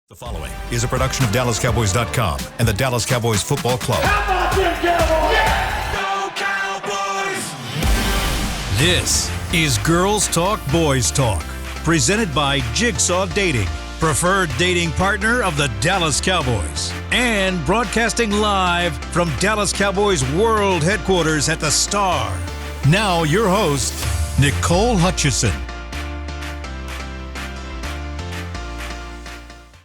The following is a production of DallasCowboys.com and the Dallas Cowboys Football Club. How about them Cowboys? Yeah! Go Cowboys! This is Girls Talk, Boys Talk, presented by Jigsaw Dating, preferred dating partner of the Dallas Cowboys, and broadcasting live from Dallas Cowboys World Headquarters at the Star. Now your host, Nicole Hutchison.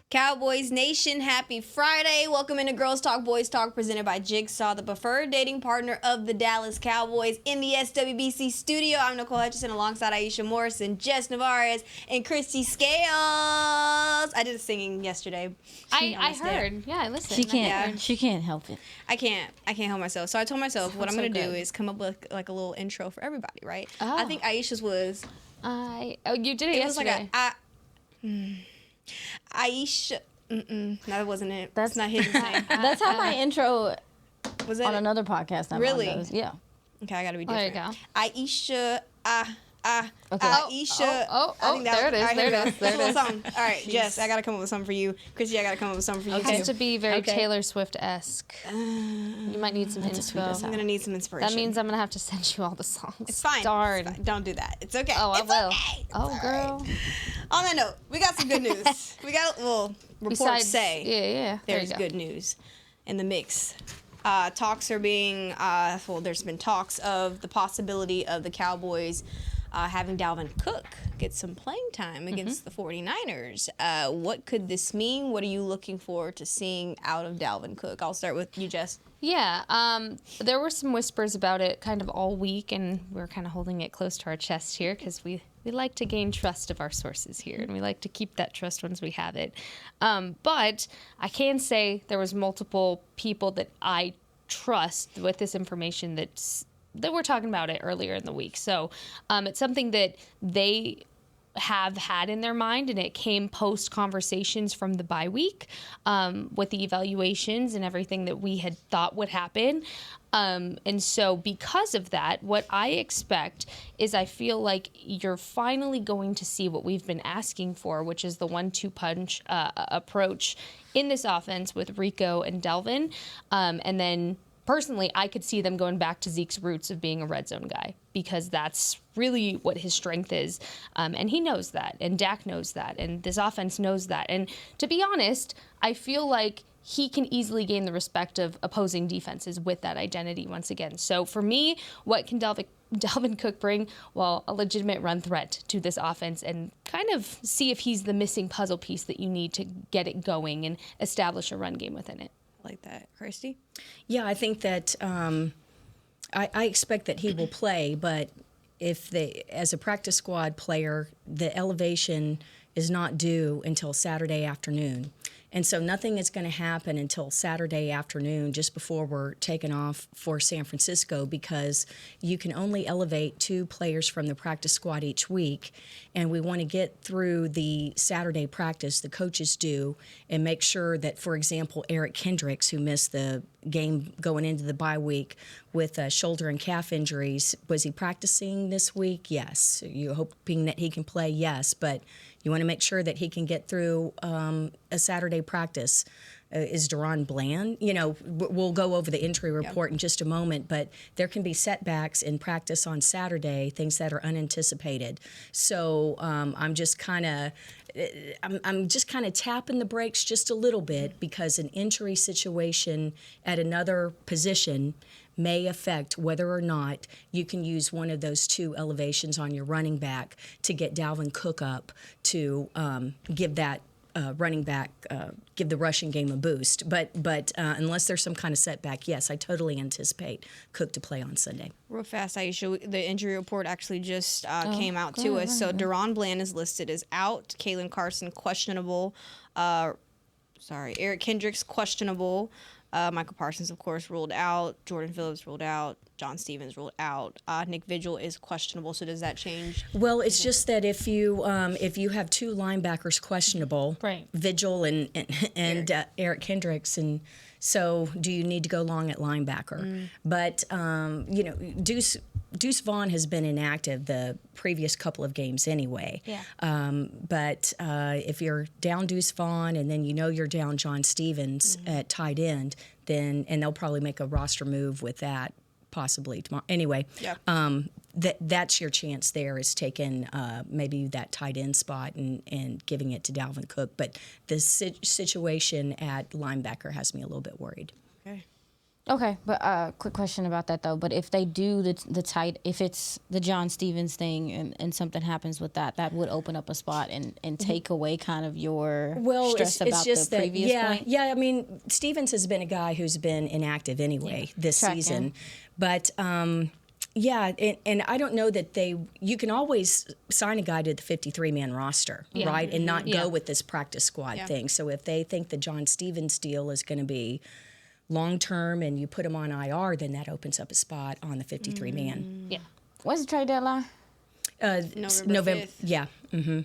Cowboys Nation, happy Friday. Welcome into Girls Talk, Boys Talk, presented by Jigsaw, the preferred dating partner of the Dallas Cowboys. In the SWBC studio, I'm Nicole Hutchison alongside Aisha Morrison, Jess Navarez, and Christy Scales. I did a singing yesterday. I heard. Yeah, I listened. She can't help it. I can't help myself. So I told myself what I'm going to do is come up with like a little intro for everybody, right? Oh. I think Aisha's was... you did it yesterday. Was like Aisha, that wasn't it. That's not his name. That's how my intro Was it on another podcast. Really? Goes. Yeah. Okay, I gotta be Oh, there different. you go. Aisha, Okay. Aisha. Oh, there it is. All right, There here it we is. go. That's a little song. All right, Jess, I gotta come up with something for you. Chrissy, I gotta come up with something for you It has too. to be very Okay. Taylor Swift-esque. You might need some to tweet inspo. us I'm out. gonna need some inspiration. That means I'm going to have to send you all the songs. it's fine. Darn. It's fine. Don't do that. It's okay. Oh, I It's will. okay. It's Oh, all girl. right. On that note, we got some good news. We got reports say Yeah. There there's you go. good news in the mix. Talks are being, there's been talks of the possibility of the Cowboys having Dalvin Cook get some playing time against the 49ers. What could this mean? What are you looking forward to seeing out of Dalvin Cook? I'll start with you, Jess. Yeah, there were some whispers about it kind of all week, and we're kind of holding it close to our chest here because we like to gain trust of our sources here, and we like to keep that trust once we have it. But I can say there was multiple people that I trust with this information that were talking about it earlier in the week. So it's something that they have had in their mind, and it came post conversations from the bye week with the evaluations and everything that we had thought would happen. And so because of that, what I expect is I feel like you're finally going to see what we've been asking for, which is the 1-2 punch approach in this offense with Rico and Dalvin. And then personally, I could see them going back to Zeke's roots of being a red zone guy, because that's really what his strength is. And he knows that, and Dak knows that, and this offense knows that. And to be honest, I feel like he can easily gain the respect of opposing defenses with that identity once again. So for me, what can Dalvin Cook bring? Well, a legitimate run threat to this offense, and kind of see if he's the missing puzzle piece that you need to get it going and establish a run game within it. Like that. Christy? Yeah, I think that I expect that he will play, but as a practice squad player, the elevation is not due until Saturday afternoon. And so nothing is going to happen until Saturday afternoon, just before we're taking off for San Francisco, because you can only elevate 2 players from the practice squad each week. And we want to get through the Saturday practice, the coaches do, and make sure that, for example, Eric Kendricks, who missed the game going into the bye week with shoulder and calf injuries, was he practicing this week? Yes. You're hoping that he can play? Yes. But you want to make sure that he can get through a Saturday practice. Is Deron Bland? We'll go over the injury report in just a moment, but there can be setbacks in practice on Saturday, things that are unanticipated. So I'm just kind of tapping the brakes just a little bit, because an injury situation at another position may affect whether or not you can use one of those 2 elevations on your running back to get Dalvin Cook up to give that running back, give the rushing game a boost. But unless there's some kind of setback, yes, I totally anticipate Cook to play on Sunday. Real fast, Aisha, the injury report actually just came out to us. So Deron Bland is listed as out. Kalen Carson, questionable. Eric Kendricks, questionable. Michael Parsons, of course, ruled out. Jordan Phillips ruled out. John Stevens ruled out. Nick Vigil is questionable, so does that change? Well, it's just that if you have two linebackers questionable, Right. Vigil and Eric Hendricks, and so do you need to go long at linebacker? But Deuce Vaughn has been inactive the previous couple of games anyway. Yeah. But if you're down Deuce Vaughn and then you're down John Stevens at tight end, and they'll probably make a roster move with that possibly tomorrow. Anyway, that's your chance there, is taking maybe that tight end spot and giving it to Dalvin Cook. But the situation at linebacker has me a little bit worried. Okay, but quick question about that though. But if they do the tight, if it's the John Stevens thing and something happens with that, that would open up a spot and take away kind of your stress about the previous point. Yeah. I mean, Stevens has been a guy who's been inactive anyway this season, but. Yeah, and I don't know that you can always sign a guy to the 53-man roster, right, and not go with this practice squad thing. So if they think the John Stevens deal is going to be long-term and you put him on IR, then that opens up a spot on the 53-man. Yeah. When's the trade deadline? November 5th. Yeah.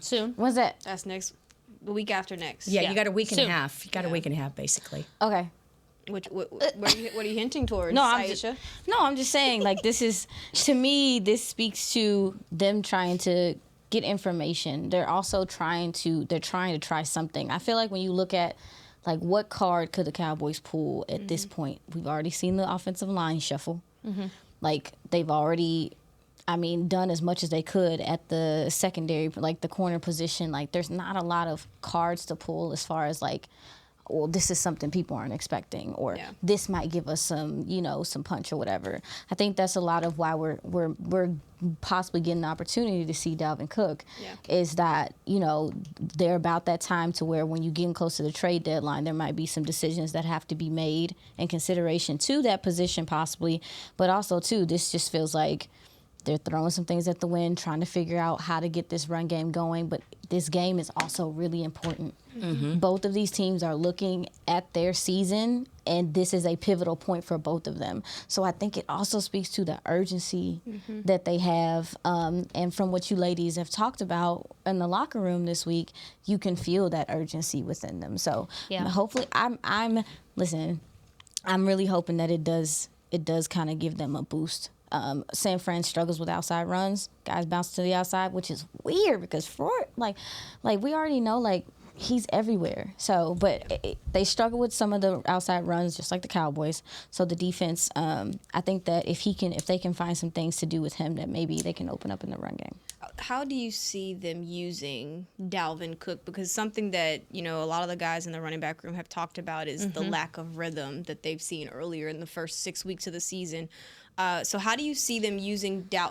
Soon. When's that? That's the week after next. Yeah, you got a week and a Soon. half. You got a week and a half, basically. Okay. What are you hinting towards, No, Aisha? I'm just saying, like, this is, to me, this speaks to them trying to get information. They're also trying to try something. I feel like when you look at, like, what card could the Cowboys pull at this point? We've already seen the offensive line shuffle. Like, they've already, done as much as they could at the secondary, like the corner position. Like, there's not a lot of cards to pull as far as, like, well, this is something people aren't expecting, or this might give us some, some punch or whatever. I think that's a lot of why we're possibly getting the opportunity to see Dalvin Cook, is that, they're about that time to where when you getting close to the trade deadline, there might be some decisions that have to be made in consideration to that position possibly, but also too, this just feels like they're throwing some things at the wind, trying to figure out how to get this run game going, but this game is also really important. Both of these teams are looking at their season, and this is a pivotal point for both of them. So I think it also speaks to the urgency that they have. And from what you ladies have talked about in the locker room this week, you can feel that urgency within them. So hopefully, I'm really hoping that it does kind of give them a boost. San Fran struggles with outside runs. Guys bounce to the outside, which is weird because like we already know, like, he's everywhere. So, but they struggle with some of the outside runs, just like the Cowboys. So the defense, I think that if they can find some things to do with him, that maybe they can open up in the run game. How do you see them using Dalvin Cook? Because something that, a lot of the guys in the running back room have talked about is the lack of rhythm that they've seen earlier in the first 6 weeks of the season. So how do you see them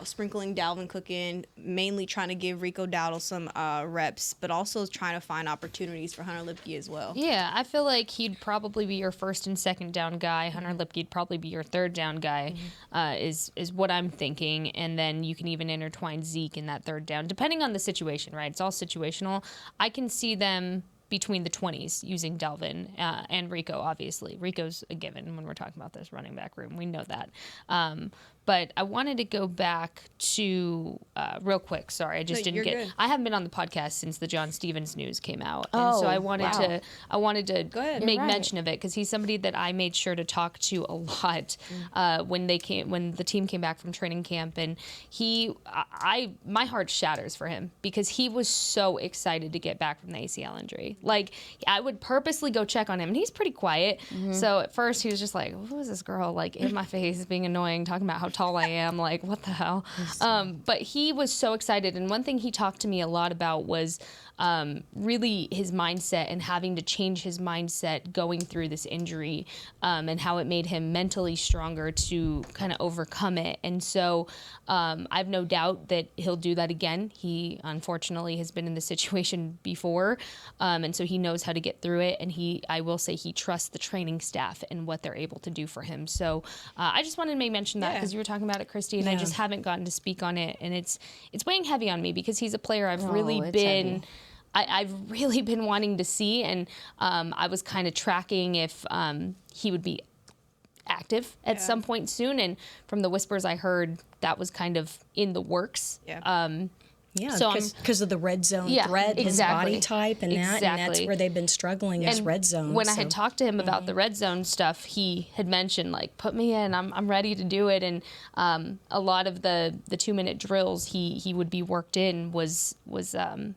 sprinkling Dalvin Cook in, mainly trying to give Rico Dowdle some reps, but also trying to find opportunities for Hunter Lipke as well? Yeah, I feel like he'd probably be your first and second down guy. Hunter Lipke'd probably be your third down guy, is what I'm thinking. And then you can even intertwine Zeke in that third down, depending on the situation, right? It's all situational. I can see them between the 20s using Dalvin and Rico, obviously. Rico's a given when we're talking about this running back room. We know that. But I wanted to go back to, real quick, sorry, I just didn't get, good. I haven't been on the podcast since the John Stevens news came out. And so I wanted to make mention of it because he's somebody that I made sure to talk to a lot when the team came back from training camp. And my heart shatters for him because he was so excited to get back from the ACL injury. Like, I would purposely go check on him, and he's pretty quiet. So at first he was just like, who is this girl, like, in my face, being annoying, talking about how tall I am, like, what the hell? But he was so excited, and one thing he talked to me a lot about was really his mindset and having to change his mindset going through this injury, and how it made him mentally stronger to kind of overcome it. And so I have no doubt that he'll do that again. He unfortunately has been in this situation before, and so he knows how to get through it, and I will say he trusts the training staff and what they're able to do for him. So I just wanted to make mention that because you were talking about it, Christy, and I just haven't gotten to speak on it, and it's weighing heavy on me because he's a player I've really been wanting to see, and I was kind of tracking if he would be active at some point soon. And from the whispers I heard, that was kind of in the works. Yeah. Yeah, So because of the red zone threat, his body type, and that, and that's where they've been struggling is red zone. When I had talked to him about the red zone stuff, he had mentioned like, "Put me in, I'm ready to do it." And a lot of the 2-minute drills he would be worked in was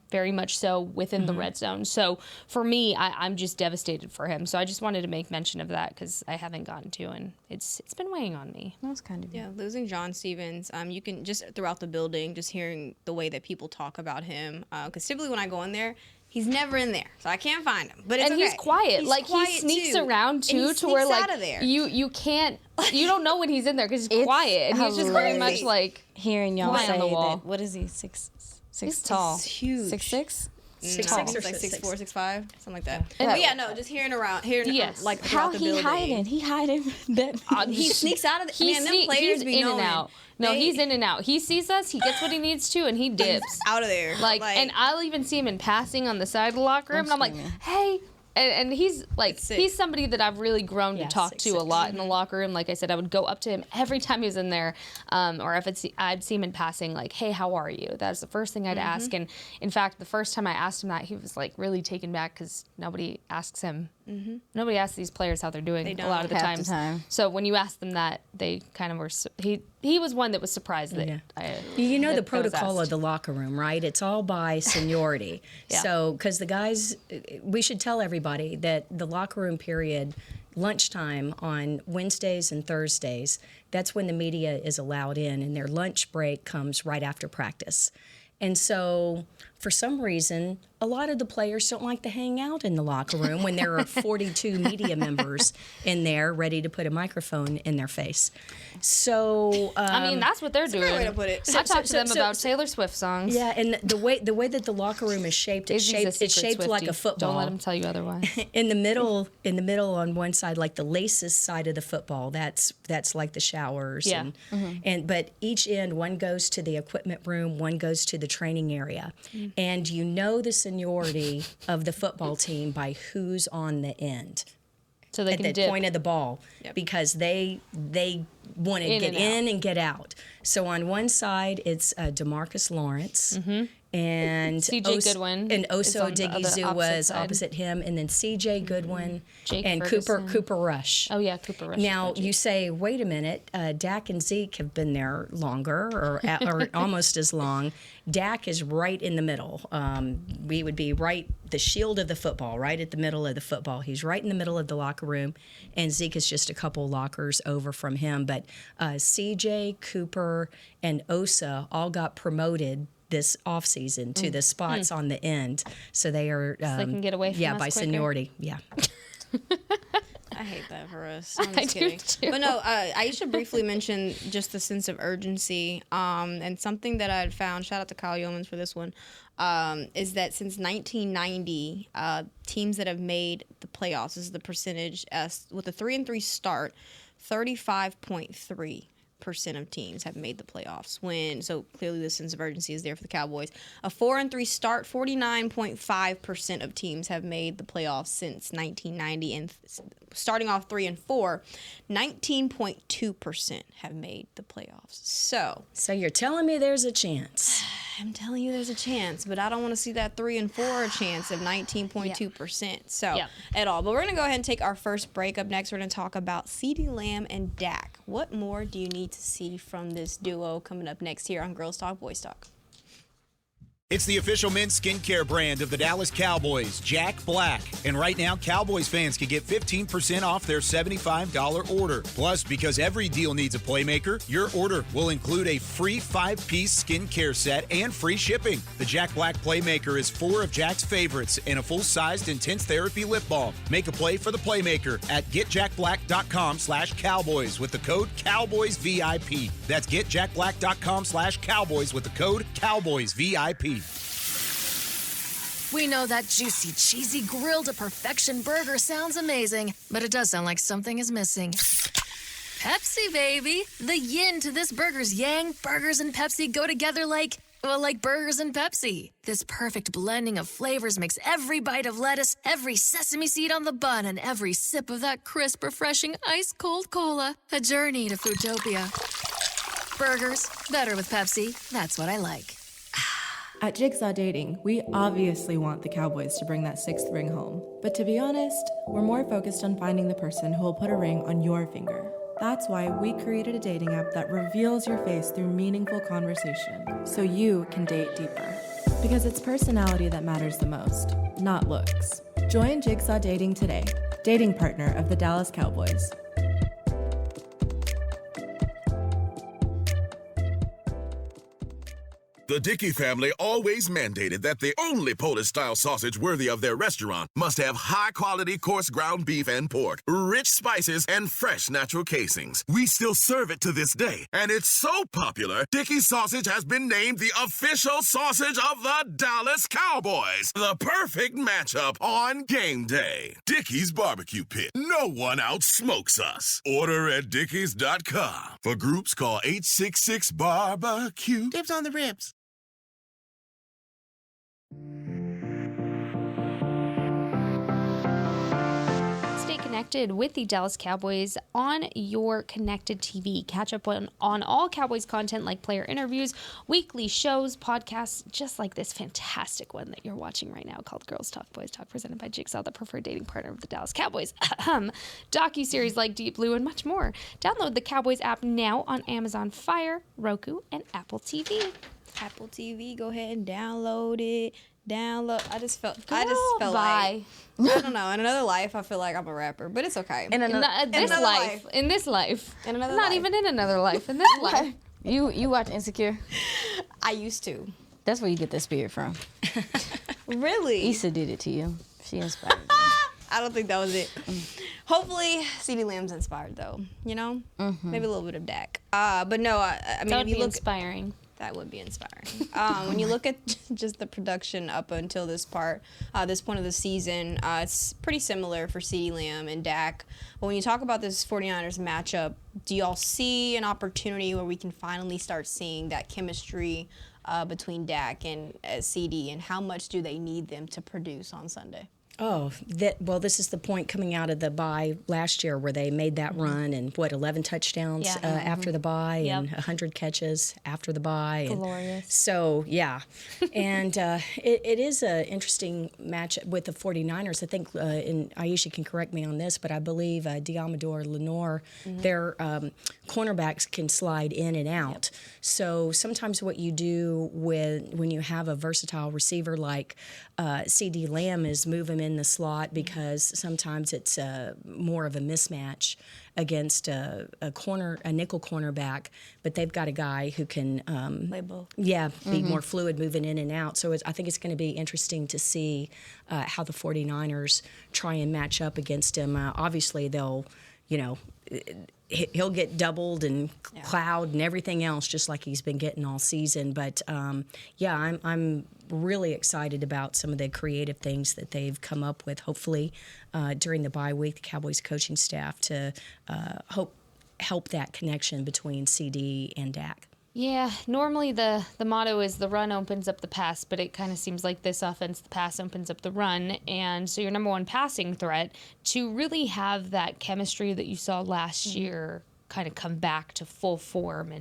very much so within the red zone. So for me, I'm just devastated for him. So I just wanted to make mention of that because I haven't gotten to, and it's been weighing on me. That was kind of Losing John Stevens, you can just throughout the building, just hearing the way that people talk about him, because typically when I go in there, he's never in there, so I can't find him. But it's and he's quiet. He's like quiet he sneaks too. around too, And he to where sneaks like out of there. you can't, you don't know when he's in there because he's It's quiet, and he's just very hilarious. much like hearing y'all fly on say the wall. that. What is he? Six? He's tall. He's huge. 6'6"? 6'6" or like 6'6". 6'4", 6'5", something like that. Yeah. But yeah, no, just hearing Yes. like How throughout the he building. hiding? He hiding that. He sneaks out of the. Man, them players he's be in knowing. and out. No, he's in and out. He sees us, he gets what he needs to, and he dips. out of there. Like, and I'll even see him in passing on the side of the locker room, and I'm like, screaming. hey. And he's like, sick. he's somebody that I've really grown to talk to a 6'6". lot in the locker room. Like I said, I would go up to him every time he was in there, or if I'd see him in passing, like, hey, how are you? That's the first thing I'd ask. And in fact, the first time I asked him that, he was like really taken back because nobody asks him. Nobody asks these players how they're doing They a lot of the half the times. time. So when you ask them that, they kind of were. He was one that was surprised that You know the that was protocol of asked. the locker room, right? It's all by seniority. Yeah. So, because the guys, we should tell everybody that the locker room period, lunchtime on Wednesdays and Thursdays, that's when the media is allowed in, and their lunch break comes right after practice. And so, for some reason, a lot of the players don't like to hang out in the locker room when there are 42 media members in there ready to put a microphone in their face. So, I mean, that's what they're doing. a great way to put it. I talked to them so- about Taylor Swift songs. yeah, and the way that the locker room is shaped, it's Izzy's a shaped secret like a Swiftie. football. Don't let him tell you otherwise. In the middle on one side, like the laces side of the football, that's like the showers. Yeah. And but each end, one goes to the equipment room, one goes to the training area, and you know the seniority of the football team by who's on the end So they at can the dip. point of the ball, because they want to In get and out. in and get out. So on one side, it's DeMarcus Lawrence. And CJ Goodwin and is Oso on the Digizou opposite was side. opposite him, and then CJ Goodwin Jake and Ferguson. Cooper Rush. Oh yeah, Cooper Rush. Now you say, wait a minute, Dak and Zeke have been there longer, or almost as long. Dak is right in the middle. We would be right, the shield of the football, right at the middle of the football. He's right in the middle of the locker room, and Zeke is just a couple lockers over from him. But CJ, Cooper, and Osa all got promoted this offseason to the spots on the end, so they are they can get away from us by quicker. seniority. Yeah. I hate that for us. I'm I just do kidding. too. But no, I should briefly mention just the sense of urgency, and something that I had found. Shout out to Kyle Yeomans for this one. Is that since 1990, teams that have made the playoffs, this is the percentage with a 3-3 start, 35.3% of teams have made the playoffs. So clearly the sense of urgency is there for the Cowboys. A 4-3 start, 49.5% of teams have made the playoffs since 1990, and starting off 3-4, 19.2% have made the playoffs. So you're telling me there's a chance? I'm telling you there's a chance, but I don't want to see that 3-4 chance of 19.2%. So Yep. at all. But we're going to go ahead and take our first break. Up next, we're going to talk about CeeDee Lamb and Dak. What more do you need to see from this duo coming up next here on Girls Talk, Boys Talk? It's the official men's skincare brand of the Dallas Cowboys, Jack Black. And right now, Cowboys fans can get 15% off their $75 order. Plus, because every deal needs a playmaker, your order will include a free 5-piece skincare set and free shipping. The Jack Black Playmaker is 4 of Jack's favorites and a full-sized intense therapy lip balm. Make a play for the Playmaker at getjackblack.com/Cowboys with the code CowboysVIP. That's getjackblack.com/Cowboys with the code CowboysVIP. We know that juicy, cheesy, grilled to perfection burger sounds amazing, but it does sound like something is missing. Pepsi, baby! The yin to this burger's yang. Burgers and Pepsi go together like Well, like burgers and Pepsi. This perfect blending of flavors makes every bite of lettuce, every sesame seed on the bun, and every sip of that crisp, refreshing, ice-cold cola a journey to Foodtopia. Burgers, better with Pepsi. That's what I like. At Jigsaw Dating, we obviously want the Cowboys to bring that 6th ring home. But to be honest, we're more focused on finding the person who will put a ring on your finger. That's why we created a dating app that reveals your face through meaningful conversation, so you can date deeper. Because it's personality that matters the most, not looks. Join Jigsaw Dating today, dating partner of the Dallas Cowboys. The Dickey family always mandated that the only Polish-style sausage worthy of their restaurant must have high-quality coarse ground beef and pork, rich spices, and fresh natural casings. We still serve it to this day, and it's so popular, Dickey's sausage has been named the official sausage of the Dallas Cowboys. The perfect matchup on game day. Dickey's Barbecue Pit. No one outsmokes us. Order at dickeys.com. For groups, call 866-BARBECUE. Dibs on the ribs. Stay connected with the Dallas Cowboys on your connected TV. Catch up on all Cowboys content like player interviews, weekly shows, podcasts, just like this fantastic one that you're watching right now called Girls Talk, Boys Talk, presented by Jigsaw, the preferred dating partner of the Dallas Cowboys. Docu-series like Deep Blue and much more. Download the Cowboys app now on Amazon Fire, Roku, and Apple TV. Apple TV, go ahead and download it. I just felt like, I don't know, in another life, I feel like I'm a rapper, but it's okay. In this life. In another Not life. even in another life. In this life. You watch Insecure? I used to. That's where you get that spirit from. Really? Issa did it to you. She inspired you. I don't think that was it. Hopefully, CeeDee Lamb's inspired, though. You know? Mm-hmm. Maybe a little bit of Dak. But no, I mean, That if would you be look... inspiring. That would be inspiring. When you look at just the production up until this point of the season, it's pretty similar for CeeDee Lamb and Dak. But when you talk about this 49ers matchup, do y'all see an opportunity where we can finally start seeing that chemistry between Dak and CeeDee, and how much do they need them to produce on Sunday? Oh, this is the point coming out of the bye last year where they made that run and 11 touchdowns after the bye and 100 catches after the bye. Glorious. So, yeah. And it is an interesting match with the 49ers. I think, and Aisha can correct me on this, but I believe Diamador, Lenore, their cornerbacks can slide in and out. So sometimes what you do when you have a versatile receiver like CeeDee Lamb is move him in the slot, because sometimes it's more of a mismatch against a nickel cornerback, but they've got a guy who can Play both. be more fluid moving in and out. So I think it's going to be interesting to see how the 49ers try and match up against him. Obviously, they'll, he'll get doubled and cloud and everything else, just like he's been getting all season. But I'm really excited about some of the creative things that they've come up with. Hopefully, during the bye week, the Cowboys coaching staff to help that connection between CeeDee and Dak. Yeah, normally the motto is the run opens up the pass, but it kind of seems like this offense, the pass opens up the run. And so your number one passing threat, to really have that chemistry that you saw last year kind of come back to full form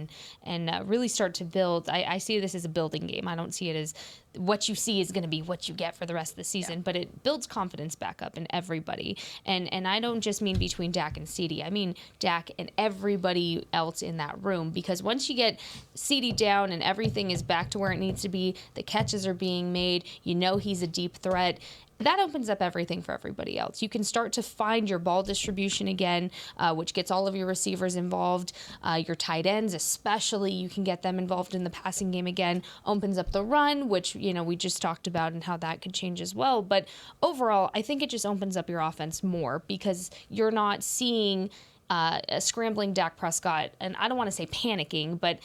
and really start to build. I see this as a building game. I don't see it as what you see is going to be what you get for the rest of the season, but it builds confidence back up in everybody. And I don't just mean between Dak and CeeDee. I mean Dak and everybody else in that room, because once you get CeeDee down and everything is back to where it needs to be, the catches are being made, he's a deep threat, that opens up everything for everybody else. You can start to find your ball distribution again, which gets all of your receivers involved. Your tight ends, especially, you can get them involved in the passing game again. Opens up the run, which, we just talked about and how that could change as well. But overall, I think it just opens up your offense more, because you're not seeing a scrambling Dak Prescott, and I don't want to say panicking, but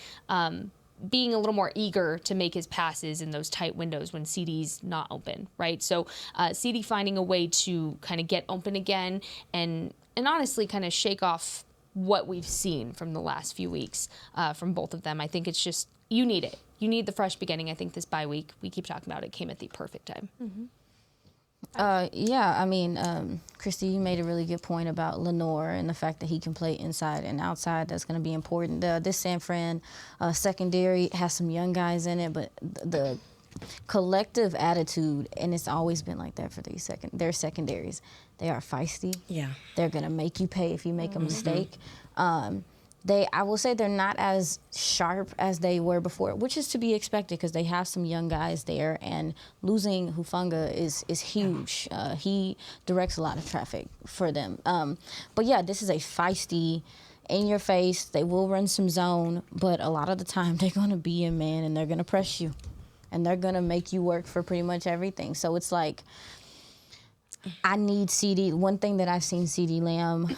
being a little more eager to make his passes in those tight windows when CeeDee's not open, right? So CeeDee finding a way to kind of get open again and honestly kind of shake off what we've seen from the last few weeks from both of them. I think it's just, you need it. you need the fresh beginning. I think this bye week, we keep talking about it, came at the perfect time. Yeah, I mean, Christy, you made a really good point about Lenore and the fact that he can play inside and outside. That's going to be important. This San Fran secondary has some young guys in it, but the collective attitude, and it's always been like that for their secondaries. They are feisty. Yeah. They're going to make you pay if you make a mistake. I will say they're not as sharp as they were before, which is to be expected because they have some young guys there, and losing Hufanga is huge. He directs a lot of traffic for them. But yeah, this is a feisty, in your face. They will run some zone, but a lot of the time they're going to be in man and they're going to press you, and they're going to make you work for pretty much everything. So it's like, I need CeeDee. One thing that I've seen CeeDee Lamb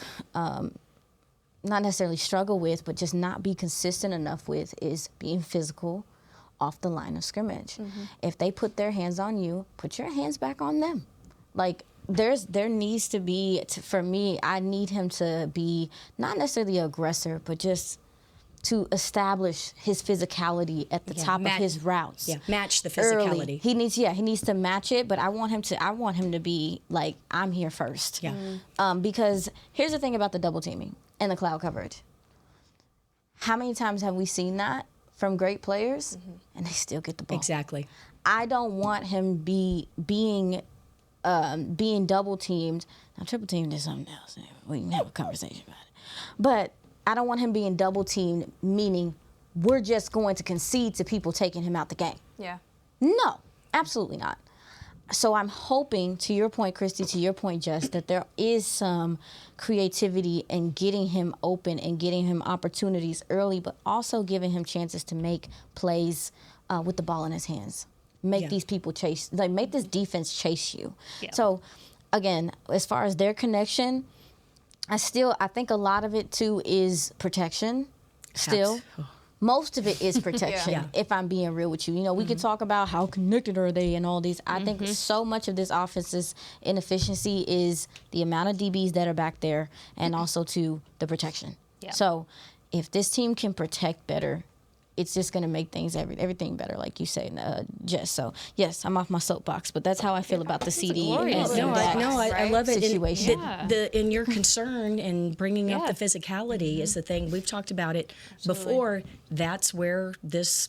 not necessarily struggle with, but just not be consistent enough with, is being physical off the line of scrimmage. If they put their hands on you, put your hands back on them. Like, there needs to be, for me, I need him to be not necessarily an aggressor, but just to establish his physicality at the top of his routes. Yeah, match the physicality. Early. He needs to match it, but I want him to be like, I'm here first. Yeah. Because here's the thing about the double teaming and the cloud coverage. How many times have we seen that from great players and they still get the ball? Exactly. I don't want him being double teamed. Now, triple teamed is something else. We can have a conversation about it. But I don't want him being double teamed, meaning we're just going to concede to people taking him out the game. Yeah. No, absolutely not. So I'm hoping, to your point, Christy, to your point, Jess, that there is some creativity in getting him open and getting him opportunities early, but also giving him chances to make plays with the ball in his hands. Make these people chase, like, make this defense chase you. Yeah. So, again, as far as their connection, I think a lot of it, too, is protection still. Most of it is protection, if I'm being real with you. You know, we could talk about how connected are they and all these. I think so much of this offense's inefficiency is the amount of DBs that are back there and also to the protection. Yeah. So if this team can protect better, it's just going to make things, everything better, like you say, Jess. So, yes, I'm off my soapbox, but that's how I feel about the CeeDee and Dak I love it. Situation. And your concern in bringing up the physicality is the thing. We've talked about it before. That's where this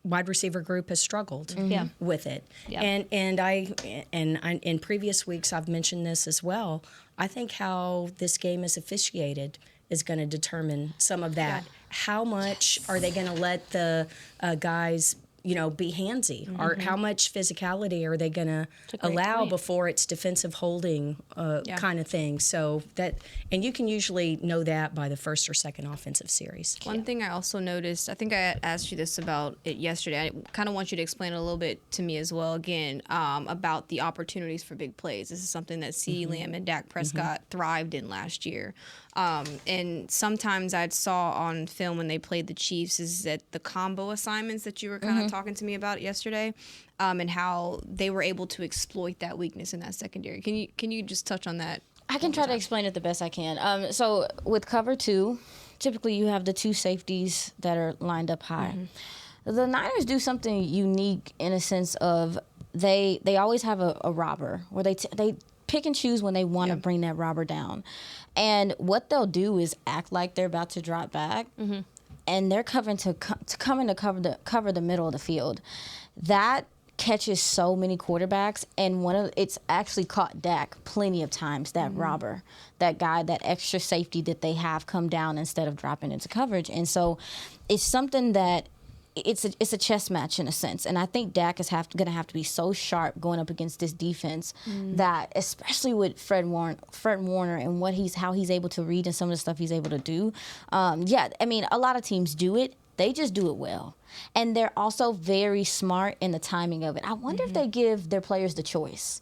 wide receiver group has struggled with it. And in previous weeks, I've mentioned this as well. I think how this game is officiated is going to determine some of that. How much are they going to let the guys, be handsy? Or how much physicality are they going to allow before it's defensive holding kind of thing? So and you can usually know that by the first or second offensive series. One thing I also noticed, I think I asked you this about it yesterday. I kind of want you to explain a little bit to me as well, again, about the opportunities for big plays. This is something that CeeDee Lamb and Dak Prescott thrived in last year. And sometimes I saw on film when they played the Chiefs is that the combo assignments that you were kind of talking to me about yesterday, and how they were able to exploit that weakness in that secondary. Can you just touch on that? I can try to explain it the best I can. So with cover two, typically you have the two safeties that are lined up high. The Niners do something unique in a sense of they always have a robber where they pick and choose when they want to bring that robber down. And what they'll do is act like they're about to drop back, and they're covering to cover the middle of the field. That catches so many quarterbacks, and it's actually caught Dak plenty of times, that robber, that guy, that extra safety that they have come down instead of dropping into coverage. And so it's something that it's a chess match in a sense, and I think Dak is going to have to be so sharp going up against this defense that, especially with Fred Warner and how he's able to read and some of the stuff he's able to do. I mean, a lot of teams do it. They just do it well, and they're also very smart in the timing of it. I wonder if they give their players the choice.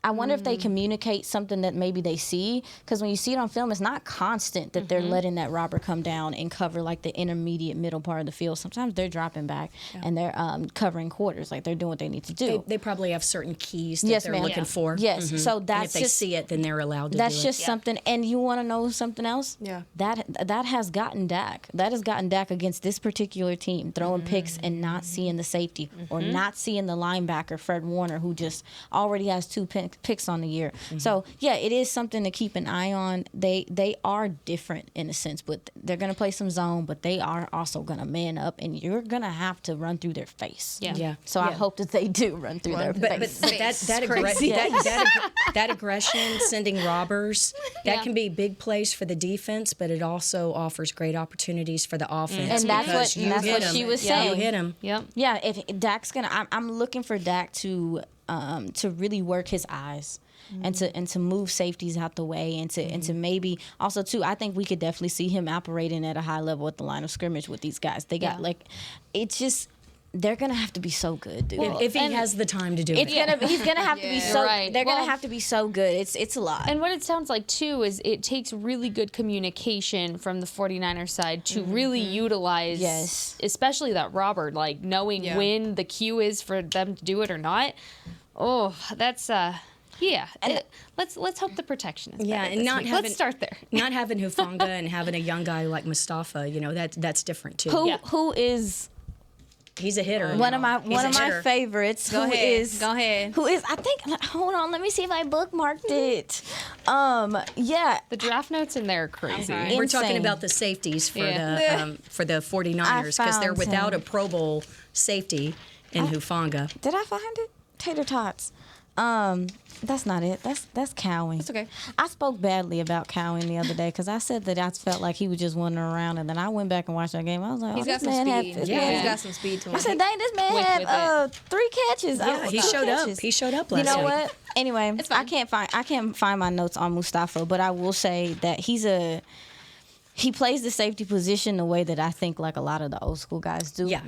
I wonder if they communicate something that maybe they see, because when you see it on film, it's not constant that they're letting that robber come down and cover like the intermediate middle part of the field. Sometimes they're dropping back and they're covering quarters, like they're doing what they need to do. They probably have certain keys that they're looking for. Yes, so that's and if they see it, then they're allowed to that's do it. just something. And you want to know something else? Yeah. That has gotten Dak. That has gotten Dak against this particular team, throwing picks and not seeing the safety or not seeing the linebacker, Fred Warner, who just already has 2 picks on the year. So, yeah, it is something to keep an eye on. They are different in a sense, but they're going to play some zone, but they are also going to man up, and you're going to have to run through their face. Yeah. So I hope that they do run through their face. But that aggression, sending robbers, that can be big plays for the defense, but it also offers great opportunities for the offense. And that's what she was saying. You hit him. Yep. Yeah, if Dak's gonna, I'm looking for Dak to really work his eyes and to move safeties out the way and to maybe also too. I think we could definitely see him operating at a high level at the line of scrimmage with these guys. They got it's just. They're gonna have to be so good, dude. If he has the time to do it. He's gonna have to be so. Right. They're gonna have to be so good. It's a lot. And what it sounds like, too, is it takes really good communication from the 49ers side to really utilize, especially that robber, like knowing when the cue is for them to do it or not. Oh, that's, let's hope the protection is better this week. Let's start there. Not having Hufanga and having a young guy like Mustafa, that's different, too. Who is... He's a hitter. One of my favorites. Go ahead. Who is? I think. Hold on. Let me see if I bookmarked it. Yeah. The draft notes in there are crazy. We're talking about the safeties for the 49ers because they're without a Pro Bowl safety in Hufanga. Did I find it? Tater tots. That's not it. That's Cowan. That's okay. I spoke badly about Cowan the other day because I said that I felt like he was just wandering around, and then I went back and watched that game. I was like, He's got some speed. He's got some speed to him. I said, dang, this man had 3 catches. Yeah, he showed up. He showed up last week. You know what? Anyway, I can't find my notes on Mustafa, but I will say that he plays the safety position the way that I think like a lot of the old school guys do. Yeah.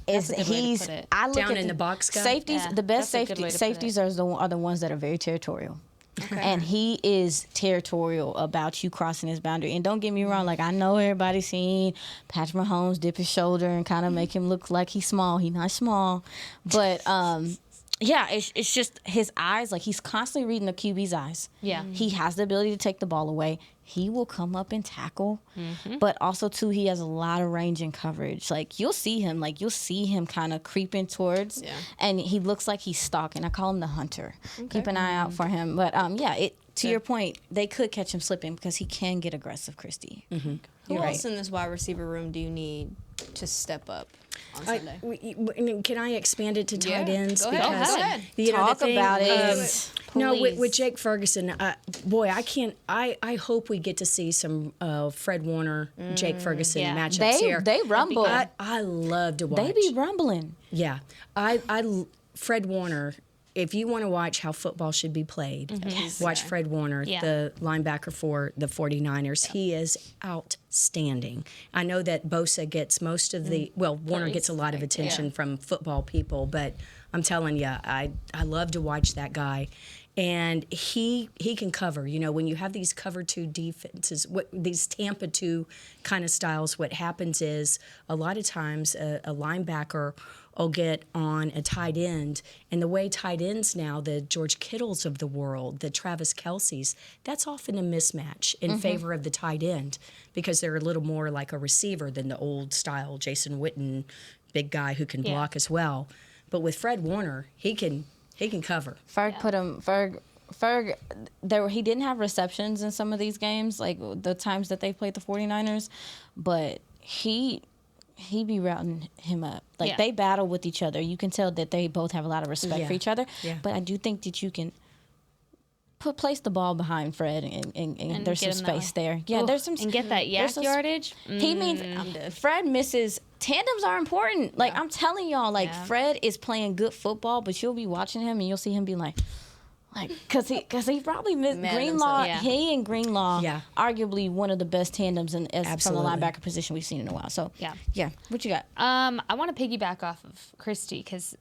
He's I look down at in the box guy. Safeties, the best safeties are the ones that are very territorial. Okay. And he is territorial about you crossing his boundary. And don't get me wrong, like I know everybody's seen Patrick Mahomes dip his shoulder and kind of make him look like he's small. He's not small. But yeah, it's just his eyes, like he's constantly reading the QB's eyes. Yeah. He has the ability to take the ball away. He will come up and tackle. But also, too, he has a lot of range and coverage. Like, you'll see him kind of creeping towards. Yeah. And he looks like he's stalking. I call him the hunter. Okay. Keep an eye out for him. But, to your point, they could catch him slipping because he can get aggressive, Christy. Who else in this wide receiver room do you need to step up on Sunday? Can I expand it to tight ends? Go ahead. Talk about it. No, with Jake Ferguson, boy, I hope we get to see some Fred Warner, Jake Ferguson matchups here. They rumble. I love to watch. They be rumbling. Yeah. Fred Warner, if you want to watch how football should be played, watch Fred Warner, the linebacker for the 49ers. He is outstanding. I know that Bosa gets most of the, Warner gets a lot of attention from football people, but I'm telling you, I love to watch that guy. And he can cover. You know, when you have these cover 2 defenses, these Tampa 2 kind of styles, what happens is a lot of times a linebacker will get on a tight end. And the way tight ends now, the George Kittles of the world, the Travis Kelce's, that's often a mismatch in favor of the tight end because they're a little more like a receiver than the old style Jason Witten, big guy who can block as well. But with Fred Warner, he can cover. Ferg, he didn't have receptions in some of these games, like the times that they played the 49ers, but he be routing him up. Like, they battle with each other. You can tell that they both have a lot of respect for each other. Yeah. But I do think that you can place the ball behind Fred and there's some space there. Yeah, there's some... And get that yardage. He means... Fred misses... Tandems are important. Like, I'm telling y'all, Fred is playing good football, but you'll be watching him and you'll see him be like... Because he probably missed Greenlaw. He and Greenlaw, arguably one of the best tandems from the linebacker position we've seen in a while. So, yeah. What you got? I want to piggyback off of Christy because,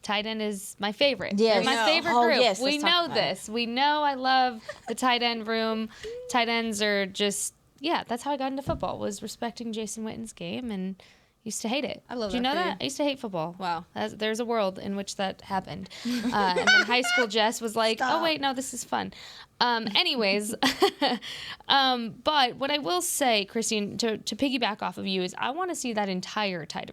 tight end is my favorite. Yes. They're my favorite Oh, group. yes, We let's talk know about this. We know I love the tight end room. Tight ends are just, that's how I got into football, was respecting Jason Witten's game, and used to hate it. I love Do you that know for that? you. I used to hate football. Wow. There's a world in which that happened. And then high school Jess was like, oh, wait, no, this is fun. Anyways, but what I will say, Christine, to piggyback off of you, is I want to see that entire tight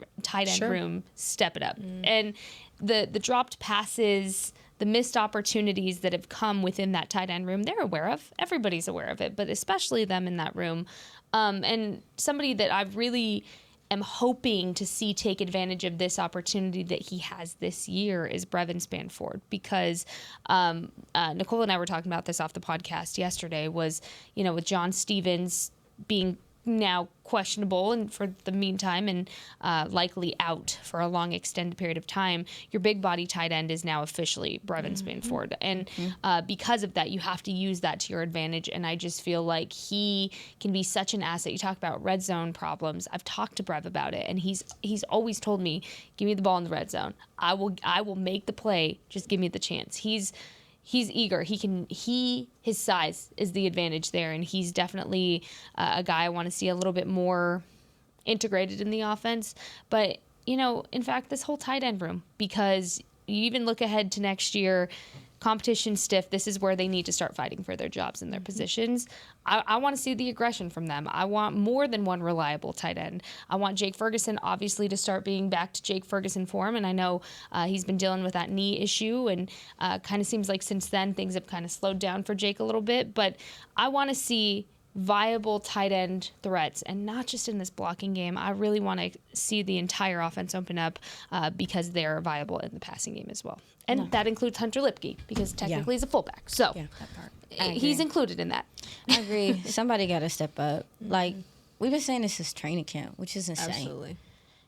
end room step it up. And the dropped passes, the missed opportunities that have come within that tight end room, they're aware of. Everybody's aware of it, but especially them in that room. And somebody that I really am hoping to see take advantage of this opportunity that he has this year is Brevin Spanford, because Nicole and I were talking about this off the podcast yesterday, was, with John Stevens being now questionable and for the meantime and likely out for a long extended period of time, your big body tight end is now officially Brevin Spanford. And because of that, you have to use that to your advantage. And I just feel like he can be such an asset. You talk about red zone problems. I've talked to Brev about it, and he's always told me, give me the ball in the red zone. I will make the play. Just give me the chance. He's eager. His size is the advantage there, and he's definitely a guy I want to see a little bit more integrated in the offense. But, in fact, this whole tight end room, because you even look ahead to next year, competition stiff. This is where they need to start fighting for their jobs and their positions. I want to see the aggression from them. I want more than one reliable tight end. I want Jake Ferguson, obviously, to start being back to Jake Ferguson form. And I know he's been dealing with that knee issue, and kind of seems like since then things have kind of slowed down for Jake a little bit. But I want to see viable tight end threats, and not just in this blocking game. I really want to see the entire offense open up because they're viable in the passing game as well. And that includes Hunter Lipke, because technically he's a fullback. So that part. He's included in that. I agree. Somebody got to step up. Like, we've been saying this is training camp, which is insane. Absolutely.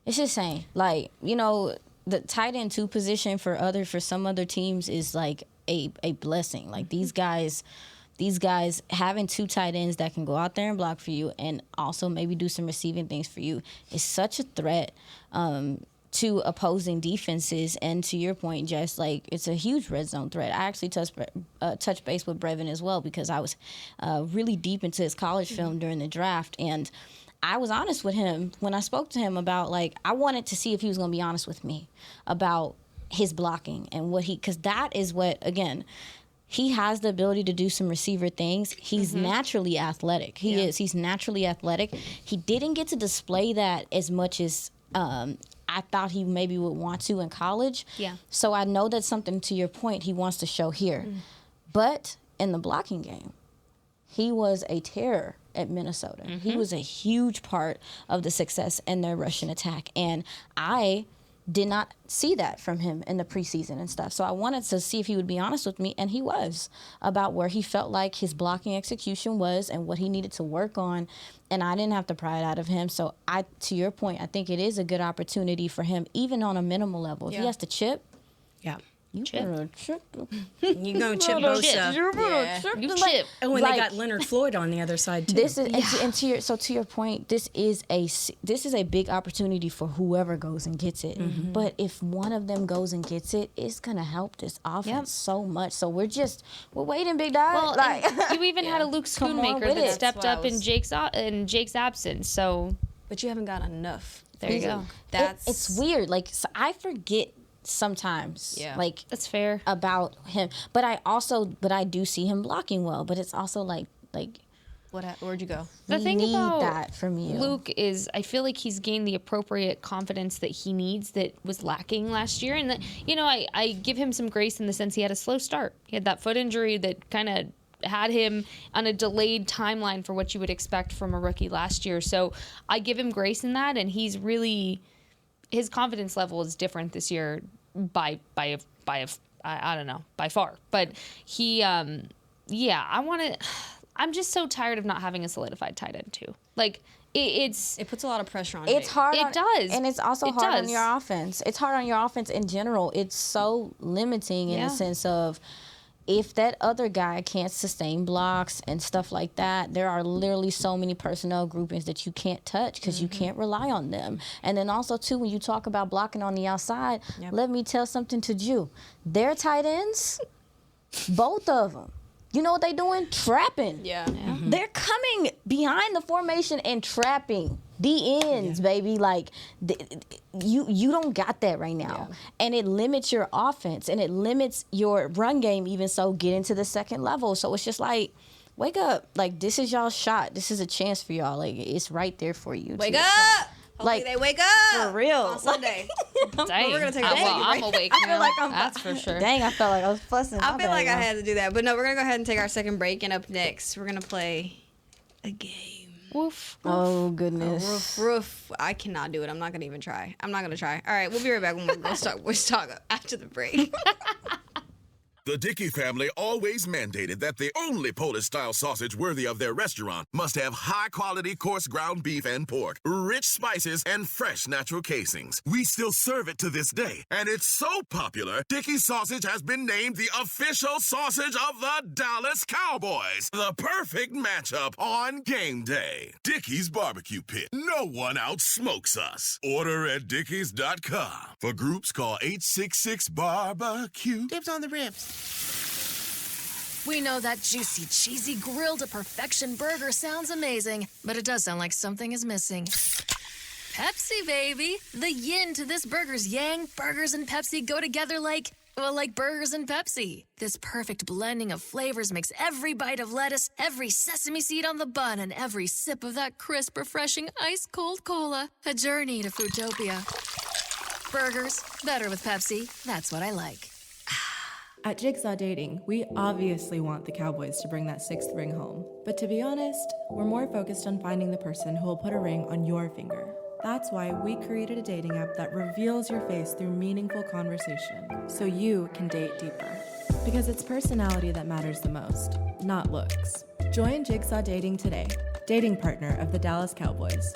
It's insane. Like, the tight end 2 position for some other teams is like a blessing. Like, these guys having 2 tight ends that can go out there and block for you and also maybe do some receiving things for you is such a threat to opposing defenses. And to your point, Jess, like, it's a huge red zone threat. I actually touched base with Brevin as well, because I was really deep into his college film during the draft, and I was honest with him when I spoke to him about, like, I wanted to see if he was going to be honest with me about his blocking and because that is what, again, he has the ability to do some receiver things. He's naturally athletic. He's naturally athletic. He didn't get to display that as much as I thought he maybe would want to in college. Yeah. So I know that's something, to your point, he wants to show here. But in the blocking game, he was a terror at Minnesota. He was a huge part of the success in their rushing attack. And I did not see that from him in the preseason and stuff. So I wanted to see if he would be honest with me, and he was, about where he felt like his blocking execution was and what he needed to work on. And I didn't have to pry it out of him. So to your point, I think it is a good opportunity for him, even on a minimal level. If he has to chip, you better chip. You gonna chip Bosa. You chip. Oh, and they got Leonard Floyd on the other side too. This is and to your point, this is a big opportunity for whoever goes and gets it. But if one of them goes and gets it, it's gonna help this offense so much. So we're waiting, big dog. Well, you even had a Luke Schoonmaker that stepped up in Jake's absence. So, But you haven't got enough. there you go. It's weird. Like, so I forget sometimes. Like, That's fair. about him. But I do see him blocking well. But it's also like Where'd you go? The we thing need about that from you. Luke is, I feel like he's gained the appropriate confidence that he needs that was lacking last year. And, I give him some grace in the sense he had a slow start. He had that foot injury that kind of had him on a delayed timeline for what you would expect from a rookie last year. So I give him grace in that, and he's really, his confidence level is different this year by I don't know, by far. But he, I'm just so tired of not having a solidified tight end too. Like, it puts a lot of pressure on It's Jake. hard. It does. And it's also It hard on does. your offense. It's hard on your offense in general. It's so limiting in the sense of if that other guy can't sustain blocks and stuff like that, there are literally so many personnel groupings that you can't touch because you can't rely on them. And then also, too, when you talk about blocking on the outside, let me tell something to Jew. Their tight ends, both of them, you know what they doing? Trapping. Yeah. They're coming behind the formation and trapping the ends, baby. Like, you don't got that right now. And it limits your offense, and it limits your run game even so getting to the second level. So it's just like, wake up. Like, this is y'all's shot. This is a chance for y'all. Like, it's right there for you. Wake up! Hopefully they wake up for real on Sunday. Dang. We're gonna take our I'm awake now. feel like That's for sure. Dang, I felt like I was fussing. I feel like I had to do that. But no, we're going to go ahead and take our second break. And up next, we're going to play a game. Woof. Oh, goodness. Roof. I cannot do it. I'm not going to even try. I'm not going to try. All right, we'll be right back when we're going to start. We'll talk after the break. The Dickey family always mandated that the only Polish-style sausage worthy of their restaurant must have high-quality coarse ground beef and pork, rich spices, and fresh natural casings. We still serve it to this day, and it's so popular, Dickey sausage has been named the official sausage of the Dallas Cowboys. The perfect matchup on game day. Dickey's Barbecue Pit. No one outsmokes us. Order at dickeys.com. For groups, call 866-BARBECUE. Dibs on the ribs. We know that juicy, cheesy, grilled to perfection burger sounds amazing, but it does sound like something is missing. Pepsi, baby. The yin to this burger's yang. Burgers and Pepsi go together like burgers and Pepsi. This perfect blending of flavors makes every bite of lettuce, every sesame seed on the bun, and every sip of that crisp, refreshing, ice-cold cola a journey to Foodtopia. Burgers, better with Pepsi. That's what I like. At Jigsaw Dating, we obviously want the Cowboys to bring that sixth ring home. But to be honest, we're more focused on finding the person who will put a ring on your finger. That's why we created a dating app that reveals your face through meaningful conversation, so you can date deeper. Because it's personality that matters the most, not looks. Join Jigsaw Dating today, dating partner of the Dallas Cowboys.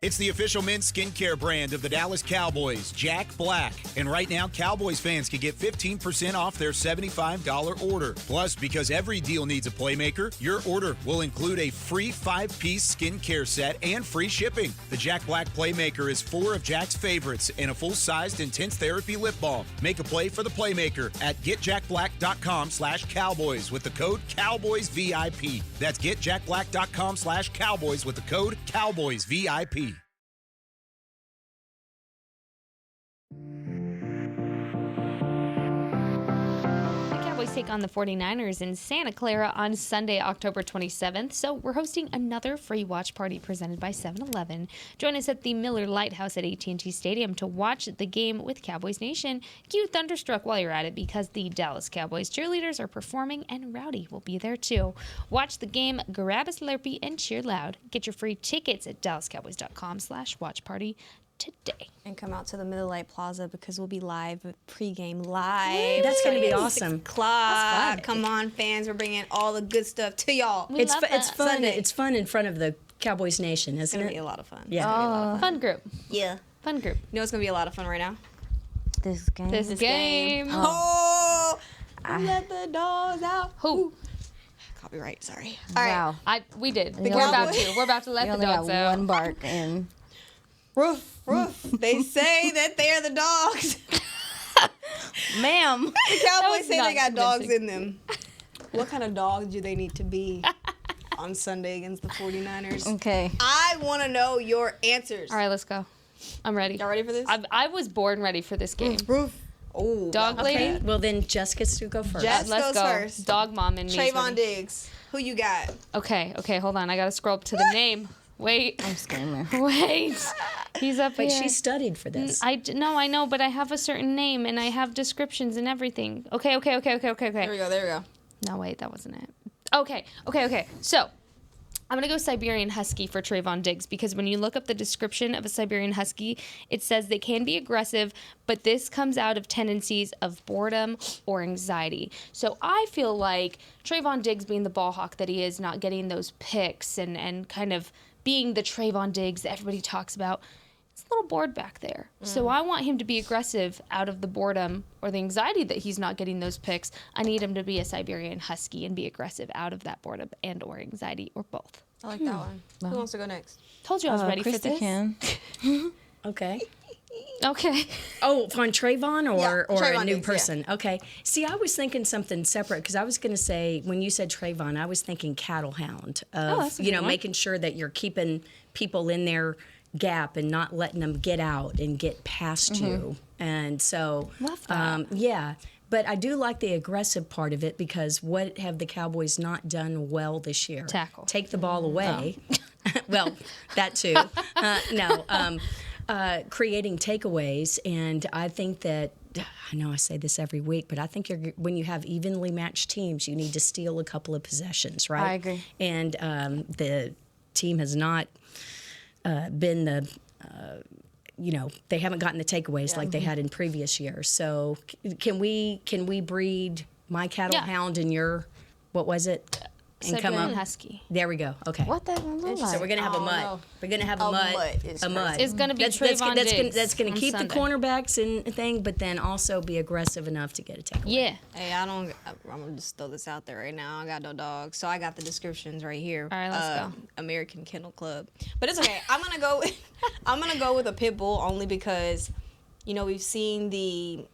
It's the official men's skincare brand of the Dallas Cowboys, Jack Black. And right now, Cowboys fans can get 15% off their $75 order. Plus, because every deal needs a playmaker, your order will include a free 5-piece skincare set and free shipping. The Jack Black Playmaker is 4 of Jack's favorites and a full-sized intense therapy lip balm. Make a play for the Playmaker at getjackblack.com/Cowboys with the code CowboysVIP. That's getjackblack.com/Cowboys with the code CowboysVIP. Cowboys take on the 49ers in Santa Clara on Sunday, October 27th. So we're hosting another free watch party presented by 7-Eleven. Join us at the Miller Lighthouse at AT&T Stadium to watch the game with Cowboys Nation. Cue Thunderstruck while you're at it because the Dallas Cowboys cheerleaders are performing and Rowdy will be there too. Watch the game, grab a Slurpee, and cheer loud. Get your free tickets at dallascowboys.com/watchparty today. And come out to the Miller Lite Plaza because we'll be live, pregame live. That's going to be awesome. 6 o'clock. Come on, fans. We're bringing all the good stuff to y'all. It's fun. Sunday. It's fun in front of the Cowboys Nation, It's isn't going to it? be a lot of fun. Yeah. Fun group. Yeah. Fun group. You know what's going to be a lot of fun right now? This game. This game. Oh! Let the dogs out. Who? Copyright, sorry. All right. Wow. We did. We We're about only- to. We're about to let We the only dogs got out. one bark and Roof. They say that they're the dogs. ma'am. The Cowboys was say not they got dogs convincing. in them. What kind of dogs do they need to be on Sunday against the 49ers? Okay. I want to know your answers. All right, let's go. I'm ready. Y'all ready for this? I was born ready for this game. Roof. Oh, Dog that was lady. bad. Well, then Jess gets to go first. Jess Let's goes go. first. Dog mom and me. is Trayvon ready. Diggs. Who you got? Okay, hold on. I gotta scroll up to the name. Wait. I'm screaming. Wait. He's up Wait, here. she studied for this. No, I know, but I have a certain name and I have descriptions and everything. Okay. There we go. No, wait, that wasn't it. Okay. So, I'm going to go Siberian Husky for Trayvon Diggs because when you look up the description of a Siberian Husky, it says they can be aggressive, but this comes out of tendencies of boredom or anxiety. So I feel like Trayvon Diggs being the ball hawk that he is, not getting those picks and kind of being the Trayvon Diggs that everybody talks about, it's a little bored back there. So I want him to be aggressive out of the boredom or the anxiety that he's not getting those picks. I need him to be a Siberian Husky and be aggressive out of that boredom and or anxiety or both. I like that one. Who wants to go next? Told you I was ready for Krista this. can. Okay. Okay. Oh, on Trayvon or Trayvon a new Diggs, person? Okay. See, I was thinking something separate because I was going to say, when you said Trayvon, I was thinking cattle hound of, that's a good one. making sure that you're keeping people in their gap and not letting them get out and get past you. And so, Love that. yeah. But I do like the aggressive part of it because what have the Cowboys not done well this year? Tackle. Take the ball away. Well, that too. Creating takeaways, and I think that, I know I say this every week, but I think when you have evenly matched teams, you need to steal a couple of possessions, right? I agree. And the team has not been the, they haven't gotten the takeaways like they had in previous years. So can we breed my cattle hound and your, what was it? And Siberian Husky. There we go. Okay. What that one look like? So we're gonna have a mutt. no. We're gonna have a A mutt. mutt is A mutt. It's gonna be that's Trayvon Diggs that's gonna on keep Sunday. the cornerbacks and thing, but then also be aggressive enough to get a takeaway. Yeah. Hey, I'm gonna just throw this out there right now. I got no dogs, so I got the descriptions right here. All right, let's go. American Kennel Club, but it's okay. I'm gonna go with a pit bull only because, we've seen the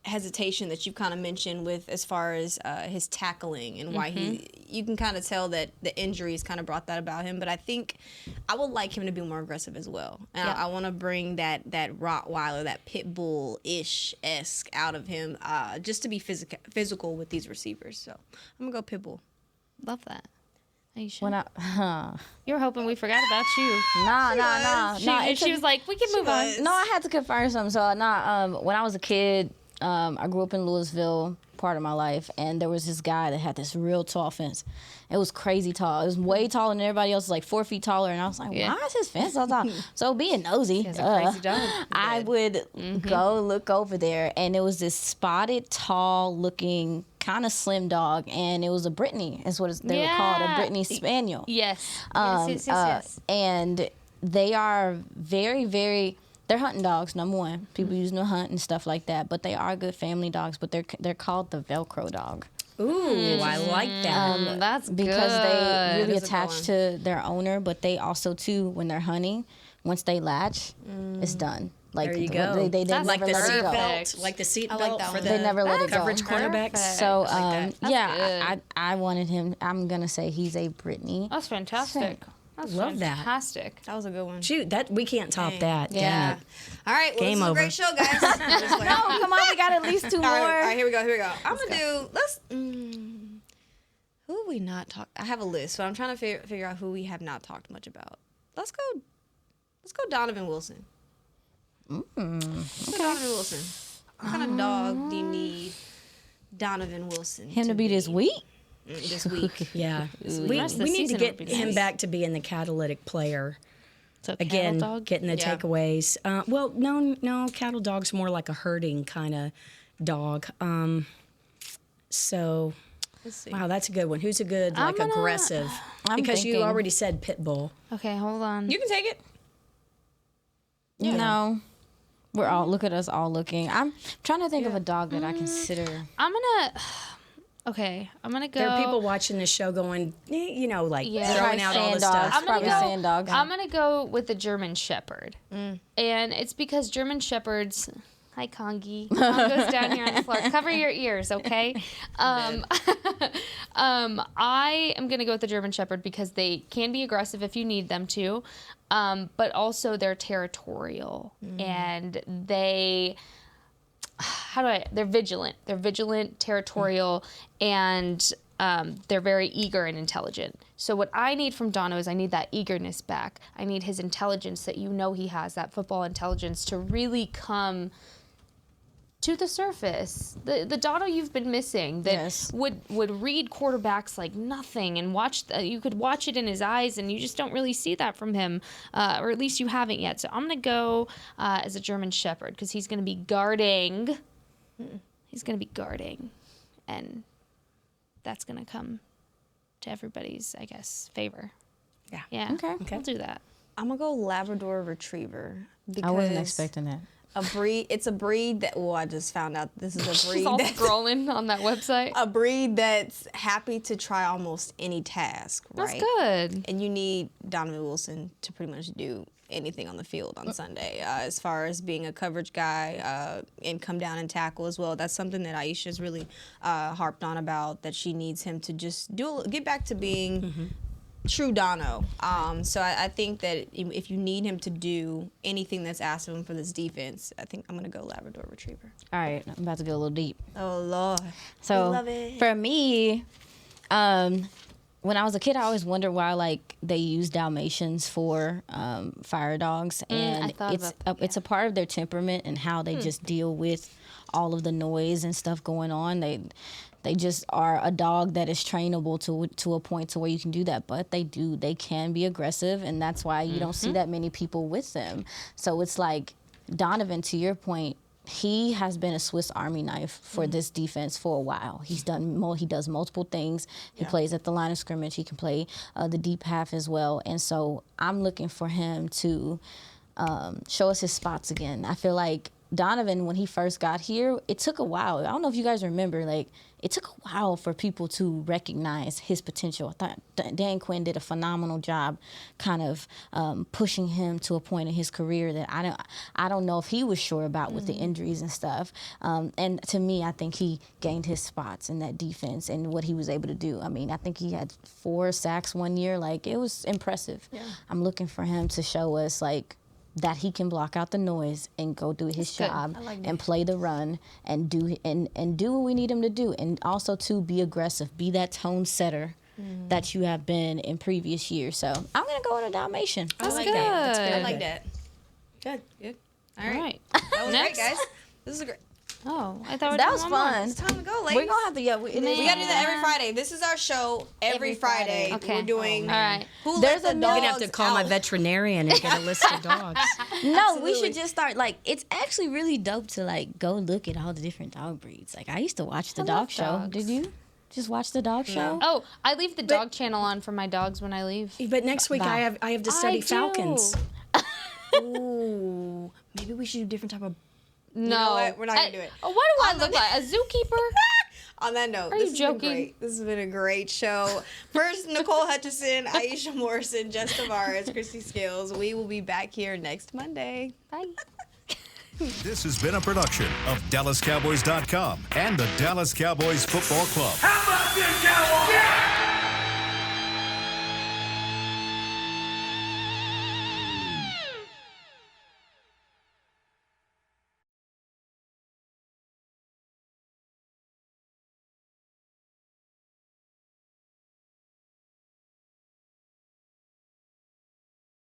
hesitation that you've kind of mentioned with as far as his tackling and why you can kind of tell that the injuries kind of brought that about him. But I think I would like him to be more aggressive as well. And I want to bring that Rottweiler, that pit bull-ish-esque out of him, just to be physical with these receivers. So I'm gonna go pit bull. Love that. Aisha. When You were hoping we forgot about you. Nah. She was like, we can move on. No, I had to confirm something. So, when I was a kid, I grew up in Louisville, part of my life, and there was this guy that had this real tall fence. It was crazy tall. It was way taller than everybody else. It was like 4 feet taller, and I was like, why is his fence so tall? So being nosy, He has a crazy dog. I would go look over there, and it was this spotted, tall-looking, kind of slim dog, and it was a Brittany, is what they were called, a Brittany Spaniel. Yes. Yes. And they are very, very. They're hunting dogs, number one. People use them to hunt and stuff like that, but they are good family dogs. But they're called the Velcro dog Ooh, I like that. That's because good. they really That's a good attach to their owner. But they also too, when they're hunting, once they latch, it's done. Like There you go. They That's never Like the let it seat go. belt, like the seat like belt that for one. the They never let it go. coverage cornerbacks. So That's I wanted him. I'm gonna say he's a Brittany. That's fantastic. That's Love that. fantastic. That was a good one. Shoot, that we can't top that. Dang Yeah. it. All right, well, Game this is over. a great show, guys. Just like- No, come on, we got at least two more. All right, here we go. I'm gonna do. Who have we not talked? I have a list, but I'm trying to figure out who we have not talked much about. Let's go Donovan Wilson. Let's go Donovan Wilson. What kind of dog do you need Donovan Wilson? Him to be this week. This week. Yeah. The We rest of the need to season get would be him nice. back to being the catalytic player. So Again, cattle dog? getting the Yeah. takeaways. Well, no, cattle dog's more like a herding kind of dog. So, Let's see. wow, that's a good one. Who's a good, like, aggressive? Because you thinking- already said pit bull. Okay, hold on. You can take it. No. We're all, look at us all looking. I'm trying to think of a dog that I consider. I'm gonna go. There are people watching this show going, like Yeah. throwing Probably out all sand the dogs. stuff. Probably sand dogs. I'm gonna go with the German Shepherd, and it's because German Shepherds. Hi, Kongi. Kongo's down here on the floor. Cover your ears, okay? I am gonna go with the German Shepherd because they can be aggressive if you need them to, but also they're territorial and they're vigilant. They're vigilant, territorial, and they're very eager and intelligent. So what I need from Dono is I need that eagerness back. I need his intelligence that he has, that football intelligence to really come to the surface. The Dono you've been missing that Yes. would read quarterbacks like nothing and you could watch it in his eyes and you just don't really see that from him, or at least you haven't yet. So I'm going to go as a German Shepherd because he's going to be guarding. He's going to be guarding, and that's going to come to everybody's, I guess, favor. Yeah. Yeah. Okay. I'll do that. I'm gonna go Labrador Retriever. I wasn't because expecting that. It's a breed that, well, I just found out this is a breed She's all that's scrolling on that website. a breed that's happy to try almost any task, right? That's good. And you need Donovan Wilson to pretty much do anything on the field on Sunday. As far as being a coverage guy and come down and tackle as well, that's something that Aisha's really harped on about, that she needs him to just get back to being true Dono. So I think that if you need him to do anything that's asked of him for this defense, I think I'm going to go Labrador Retriever. All right, I'm about to go a little deep. Oh, Lord. So love it. for me, when I was a kid, I always wondered why like they use Dalmatians for fire dogs, and I thought about that, it's a part of their temperament and how they just deal with all of the noise and stuff going on. They just are a dog that is trainable to a point to where you can do that, but they can be aggressive, and that's why you don't see that many people with them. So it's like Donovan, to your point, he has been a Swiss Army knife for this defense for a while. He does multiple things. He plays at the line of scrimmage. He can play the deep half as well. And so I'm looking for him to show us his spots again. I feel like Donovan, when he first got here, it took a while. I don't know if you guys remember, like, it took a while for people to recognize his potential. I thought Dan Quinn did a phenomenal job kind of pushing him to a point in his career that I don't know if he was sure about with the injuries and stuff. And to me, I think he gained his spots in that defense and what he was able to do. I mean, I think he had 4 sacks one year. Like, it was impressive. Yeah. I'm looking for him to show us, like, that he can block out the noise and go do his job and play the run and do what we need him to do, and also to be aggressive, be that tone setter that you have been in previous years. So I'm gonna go with a Dalmatian. That's I like good. that. That's good. I like that. Good. All right. That was Next. great, guys. This is great. Oh, I thought That was fun. It's time to go, ladies. We're gonna have to. Yeah, we gotta We gotta do that every Friday. This is our show every Friday. Okay. We're doing. All right. Who There's let the a million- I'm gonna have to dogs call my out? veterinarian and get a list of dogs. No, we should just start. Like, it's actually really dope to like go look at all the different dog breeds. Like, I used to watch the dog show. dogs. Did you just watch the dog show? Oh, I leave the dog channel on for my dogs when I leave. But next week I have to study falcons. Ooh, maybe we should do a different type of. No, You know what? We're not gonna do it. What do I look like? A zookeeper? On that note, Are this you has joking? been great. This has been a great show. First, Nicole Hutchison, Aisha Morrison, Jess Tavares, Christy Scales. We will be back here next Monday. Bye. This has been a production of DallasCowboys.com and the Dallas Cowboys Football Club. How about this, Cowboys? Yeah!